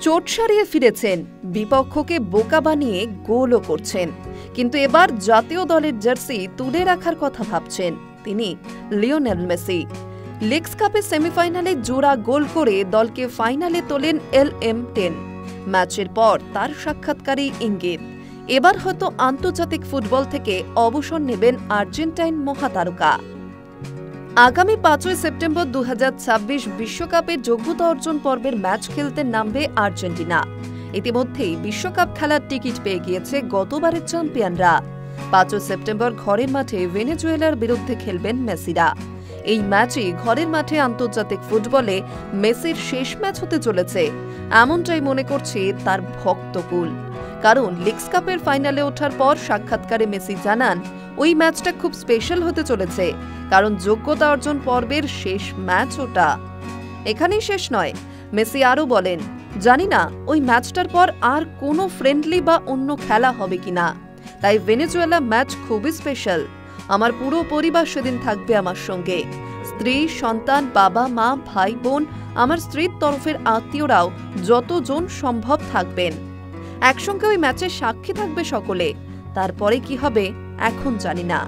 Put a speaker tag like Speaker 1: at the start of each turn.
Speaker 1: চোট সারিয়ে ফিরেছেন, বিপক্ষকে বোকা বানিয়ে গোলও করছেন, কিন্তু এবার জাতীয় দলের জার্সি তুলে রাখার কথা ভাবছেন তিনি লিওনেল মেসি। লিগস কাপের সেমিফাইনালে জোড়া গোল করে দলকে ফাইনালে তোলেন LM10। ম্যাচের পর তার সাক্ষাৎকারে ইঙ্গিত, এবার হয়তো আন্তর্জাতিক ফুটবল থেকে অবসর নেবেন আর্জেন্টাইন মহাতারকা। আগামী 5 সেপ্টেম্বর 2026 বিশ্বকাপের যোগ্যতা অর্জন পর্বের ম্যাচ খেলতে নামবে আর্জেন্টিনা। ইতিমধ্যেই বিশ্বকাপ খেলার টিকিট পেয়ে গিয়েছে গতবারের চ্যাম্পিয়নরা। 5 সেপ্টেম্বর ঘরের মাঠে ভেনেজুয়েলার বিরুদ্ধে খেলবেন মেসিরা। এই ম্যাচই ঘরের মাঠে আন্তর্জাতিক ফুটবলে মেসির শেষ ম্যাচ হতে চলেছে, এমনটাই মনে করছে তার ভক্তকুল। কারণ লিগস কাপের ফাইনালে ওঠার পর সাক্ষাৎকারে মেসি জানান, ওই ম্যাচটা খুব স্পেশাল হতে চলেছে, কারণ যোগ্যতা অর্জন পর্বের শেষ ম্যাচ ওটা। এখানেই শেষ নয়, মেসি আরও বলেন, জানি না ওই ম্যাচটার পর আর কোনো ফ্রেন্ডলি বা অন্য খেলা হবে কিনা, তাই ভেনেজুয়েলা ম্যাচ খুবই স্পেশাল। আমার পুরো পরিবার সেদিন থাকবে আমার সঙ্গে, স্ত্রী, সন্তান, বাবা মা, ভাই বোন, আমার স্ত্রীর তরফের আত্মীয়রাও যতজন সম্ভব থাকবেন। একসঙ্গে ওই ম্যাচের সাক্ষী থাকবে সকলে। তারপরে কি হবে এখন জানি না।